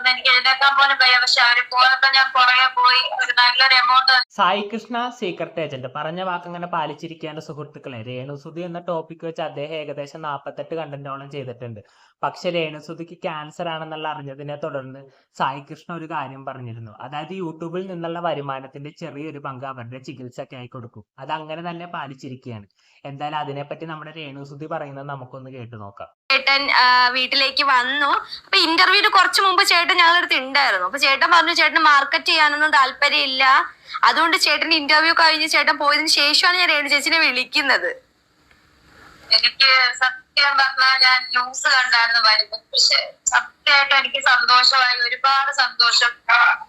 കാരണം എനിക്ക് എഴുന്നേക്കാൻ പോലും വയ്യ. പക്ഷെ അവര് പോയപ്പോ ഞാൻ പുറകെ പോയി ഒരു നല്ലൊരു amount. Sai Krishna secret agent പറഞ്ഞ വാക്കങ്ങനെ പാലിച്ചിരിക്കേണ്ട സുഹൃത്തുക്കളെ. രേണുസുതി എന്ന ടോപ്പിക് വെച്ച് അദ്ദേഹം ഏകദേശം 48 കണ്ടന്റോളം ചെയ്തിട്ടുണ്ട്. പക്ഷെ രേണുസുതിക്ക് ക്യാൻസർ ആണെന്നുള്ള അറിഞ്ഞതിനെ തുടർന്ന് സായി കൃഷ്ണ ഒരു കാര്യം പറഞ്ഞിരുന്നു. അതായത് യൂട്യൂബിൽ നിന്നുള്ള വരുമാനത്തിന്റെ ചെറിയൊരു പങ്ക് അവരുടെ ചികിത്സയ്ക്കായി കൊടുക്കും. അത് അങ്ങനെ തന്നെ പാലിച്ചിരിക്കുകയാണ്. എന്തായാലും അതിനെപ്പറ്റി നമ്മുടെ രേണുസുതി പറയുന്നത് നമുക്കൊന്ന് കേട്ടു നോക്കാം. ചേട്ടൻ വീട്ടിലേക്ക് വന്നു. അപ്പൊ ഇന്റർവ്യൂവിന് കുറച്ച് മുമ്പ് ചേട്ടൻ ഞങ്ങളുടെ അടുത്ത് ഉണ്ടായിരുന്നു. അപ്പൊ ചേട്ടൻ പറഞ്ഞു ചേട്ടന് മാർക്കറ്റ് ചെയ്യാനൊന്നും താല്പര്യമില്ല, അതുകൊണ്ട് ചേട്ടൻ ഇന്റർവ്യൂ കഴിഞ്ഞ് ചേട്ടൻ പോയതിനു ശേഷമാണ് ഞാൻ രേണു ചേച്ചിനെ വിളിക്കുന്നത്. എനിക്ക് സത്യം പറഞ്ഞാൽ ഞാൻ ന്യൂസ് കണ്ടായിരുന്നു വരുന്നത്. പക്ഷെ സത്യമായിട്ട് എനിക്ക് സന്തോഷമായി, ഒരുപാട് സന്തോഷം.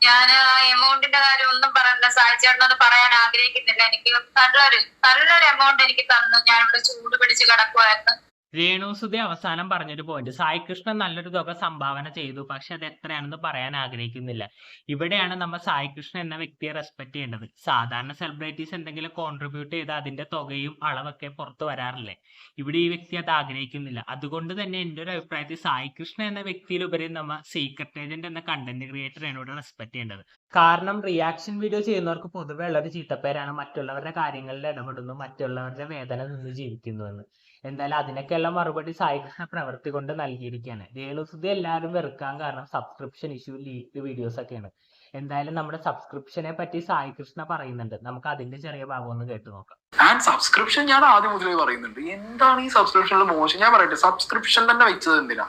ഞാൻ ആ എമൗണ്ടിന്റെ കാര്യം ഒന്നും പറയണ്ട, സായിച്ചേട്ടനത് പറയാൻ ആഗ്രഹിക്കുന്നില്ല. എനിക്ക് നല്ലൊരു എമൗണ്ട് എനിക്ക് തന്നു. ഞാൻ ഇവിടെ ചൂട് പിടിച്ച് കിടക്കുമായിരുന്നു. രേണുസുതി അവസാനം പറഞ്ഞൊരു പോയിന്റ്, സായി കൃഷ്ണൻ നല്ലൊരു തുക സംഭാവന ചെയ്തു, പക്ഷെ അത് എത്രയാണെന്ന് പറയാൻ ആഗ്രഹിക്കുന്നില്ല. ഇവിടെയാണ് നമ്മൾ സായി കൃഷ്ണൻ എന്ന വ്യക്തിയെ റെസ്പെക്ട് ചെയ്യേണ്ടത്. സാധാരണ സെലിബ്രിറ്റീസ് എന്തെങ്കിലും കോൺട്രിബ്യൂട്ട് ചെയ്ത് അതിന്റെ തുകയും അളവൊക്കെ പുറത്തു വരാറില്ലേ? ഇവിടെ ഈ വ്യക്തി അത് ആഗ്രഹിക്കുന്നില്ല. അതുകൊണ്ട് തന്നെ എൻ്റെ ഒരു അഭിപ്രായത്തിൽ സായി കൃഷ്ണൻ എന്ന വ്യക്തിയിലുപരി നമ്മൾ സീക്രട്ട് ഏജന്റ് എന്ന കണ്ടന്റ് ക്രിയേറ്ററിനെ ഇവിടെ റെസ്പെക്ട് ചെയ്യേണ്ടത്. കാരണം റിയാക്ഷൻ വീഡിയോ ചെയ്യുന്നവർക്ക് പൊതുവെ ഉള്ളൊരു ചീത്തപ്പേരാണ് മറ്റുള്ളവരുടെ കാര്യങ്ങളിൽ ഇടപെടുന്നു, മറ്റുള്ളവരുടെ വേദന നിന്ന് ജീവിക്കുന്നു എന്ന്. എന്തായാലും അതിനൊക്കെയുള്ള മറുപടി സായി കൃഷ്ണ പ്രവൃത്തി കൊണ്ട് നൽകിയിരിക്കുകയാണ്. രേണുസുതി എല്ലാവരും വെറുക്കാൻ കാരണം സബ്സ്ക്രിപ്ഷൻ ഇഷ്യൂ, ലീക്ക് വീഡിയോസ് ഒക്കെയാണ്. എന്തായാലും നമ്മുടെ സബ്സ്ക്രിപ്ഷനെ പറ്റി സായി കൃഷ്ണ പറയുന്നുണ്ട്. നമുക്ക് അതിന്റെ ചെറിയ ഭാഗം ഒന്ന് കേട്ടു നോക്കാം. സബ്സ്ക്രിപ്ഷൻ ഞാൻ ആദ്യം മുതലേ പറയുന്നുണ്ട്, എന്താണ് ഈ സബ്സ്ക്രിപ്ഷനിൽ മോശം? ഞാൻ പറയട്ടെ, സബ്സ്ക്രിപ്ഷൻ തന്നെ വെച്ചത് എന്തിനാ?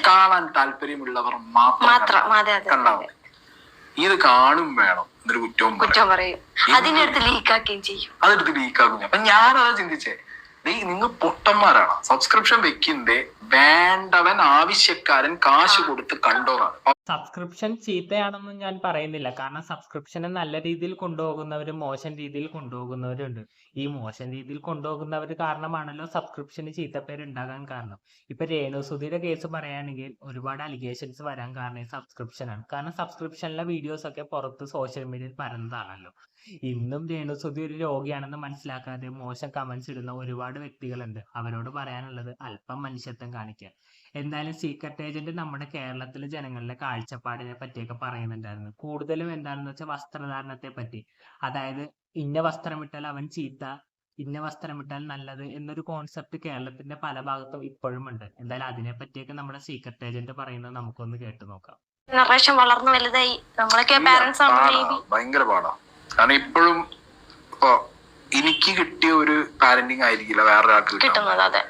കാണാൻ താല്പര്യമുള്ളവർ മാത്രം കണ്ടാവും. ഇത് കാണും വേണം, എന്നൊരു കുറ്റവും പറയും, അതിനെടുത്ത് ലീക്കാക്കുകയും ചെയ്യും. അതെടുത്ത് ലീക്കാക്കും. അപ്പൊ ഞാനതാ ചിന്തിച്ചേ, നിങ്ങൾ പൊട്ടന്മാരാണ്. സബ്സ്ക്രിപ്ഷൻ വെക്കുന്നേ വേണ്ടവൻ ആവശ്യക്കാരൻ കാശ് കൊടുത്ത് കണ്ടോന്നാണ്. സബ്സ്ക്രിപ്ഷൻ ചീത്തയാണെന്ന് ഞാൻ പറയുന്നില്ല. കാരണം സബ്സ്ക്രിപ്ഷനെ നല്ല രീതിയിൽ കൊണ്ടുപോകുന്നവരും മോശം രീതിയിൽ കൊണ്ടുപോകുന്നവരും ഉണ്ട്. ഈ മോശം രീതിയിൽ കൊണ്ടുപോകുന്നവർ കാരണമാണല്ലോ സബ്സ്ക്രിപ്ഷന് ചീത്തപ്പേര് ഉണ്ടാകാൻ കാരണം. ഇപ്പൊ രേണുസുതിയുടെ കേസ് പറയുകയാണെങ്കിൽ ഒരുപാട് അലിഗേഷൻസ് വരാൻ കാരണം സബ്സ്ക്രിപ്ഷനാണ്. കാരണം സബ്സ്ക്രിപ്ഷനിലെ വീഡിയോസ് ഒക്കെ പുറത്ത് സോഷ്യൽ മീഡിയയിൽ പരന്നതാണല്ലോ. ഇന്നും രേണുസുതി ഒരു രോഗിയാണെന്ന് മനസ്സിലാക്കാതെ മോശം കമന്റ്സ് ഇടുന്ന ഒരുപാട് വ്യക്തികളുണ്ട്. അവരോട് പറയാനുള്ളത് അല്പം മനുഷ്യത്വം കാണിക്കുക. എന്തായാലും സീക്രട്ട് ഏജന്റ് നമ്മുടെ കേരളത്തിലെ ജനങ്ങളുടെ കാഴ്ചപ്പാടിനെ പറ്റിയൊക്കെ പറയുന്നുണ്ടായിരുന്നു. കൂടുതലും എന്താണെന്ന് വെച്ചാൽ വസ്ത്രധാരണത്തെ പറ്റി. അതായത് ഇന്ന വസ്ത്രമിട്ടാൽ അവൻ ചീത്ത, ഇന്ന വസ്ത്രമിട്ടാൽ നല്ലത് എന്നൊരു കോൺസെപ്റ്റ് കേരളത്തിന്റെ പല ഭാഗത്തും ഇപ്പോഴും ഉണ്ട്. എന്തായാലും അതിനെ പറ്റിയൊക്കെ നമ്മുടെ സീക്രട്ട് ഏജന്റ് പറയുന്നത് നമുക്കൊന്ന് കേട്ടു നോക്കാം. ജനറേഷൻ വളർന്നു വലുതായി, നമ്മളൊക്കെ പാരന്റ്സ് ഭയങ്കര പാടാ. കാരണം ഇപ്പോഴും ഇപ്പൊ എനിക്ക് കിട്ടിയ ഒരു പാരന്റിങ് ആയിരിക്കില്ല വേറൊരാൾക്ക് കിട്ടുന്നത്.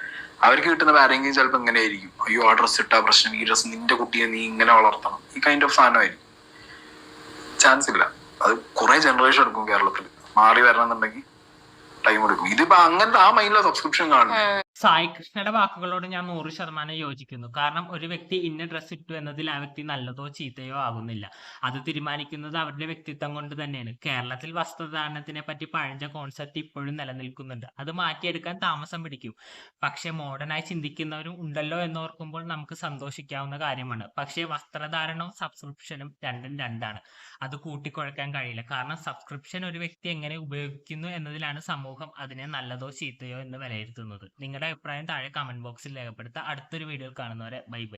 അവർക്ക് കിട്ടുന്ന പാരന്റിങ് ചിലപ്പോൾ ഇങ്ങനെ ആയിരിക്കും, അയ്യോ ആ ഡ്രസ്സ് ഇട്ടാ പ്രശ്നം, ഈ ഡ്രസ്സ് നിന്റെ കുട്ടിയെ നീ ഇങ്ങനെ വളർത്തണം, ഈ കൈൻഡ് ഓഫ് സാധനമായിരിക്കും. ചാൻസ് ഇല്ല. അത് കുറെ ജനറേഷൻ എടുക്കും. കേരളത്തിൽ മാറി വരണമെന്നുണ്ടെങ്കിൽ ടൈം എടുക്കും. ഇതിപ്പോ അങ്ങനത്തെ ആ മൈൻഡിലെ സബ്സ്ക്രിപ്ഷൻ കാണുന്നു. സായി കൃഷ്ണയുടെ വാക്കുകളോട് ഞാൻ 100% യോജിക്കുന്നു. കാരണം ഒരു വ്യക്തി ഇന്ന ഡ്രസ് ഇട്ടു എന്നതിൽ ആ വ്യക്തി നല്ലതോ ചീത്തയോ ആകുന്നില്ല. അത് തീരുമാനിക്കുന്നത് അവരുടെ വ്യക്തിത്വം കൊണ്ട് തന്നെയാണ്. കേരളത്തിൽ വസ്ത്രധാരണത്തിനെ പറ്റി പഴഞ്ച കോൺസെപ്റ്റ് ഇപ്പോഴും നിലനിൽക്കുന്നുണ്ട്. അത് മാറ്റിയെടുക്കാൻ താമസം പിടിക്കും. പക്ഷെ മോഡേണായി ചിന്തിക്കുന്നവരും ഉണ്ടല്ലോ എന്നോർക്കുമ്പോൾ നമുക്ക് സന്തോഷിക്കാവുന്ന കാര്യമാണ്. പക്ഷേ വസ്ത്രധാരണവും സബ്സ്ക്രിപ്ഷനും രണ്ടും രണ്ടാണ്. അത് കൂട്ടിക്കുഴക്കാൻ കഴിയില്ല. കാരണം സബ്സ്ക്രിപ്ഷൻ ഒരു വ്യക്തി എങ്ങനെ ഉപയോഗിക്കുന്നു എന്നതിലാണ് സമൂഹം അതിനെ നല്ലതോ ചീത്തയോ എന്ന് വിലയിരുത്തുന്നത്. നിങ്ങളുടെ അഭിപ്രായം താഴെ കമന്റ് ബോക്സിൽ രേഖപ്പെടുത്തുക. അടുത്തൊരു വീഡിയോയിൽ കാണുന്നവരെ ബൈ ബൈ.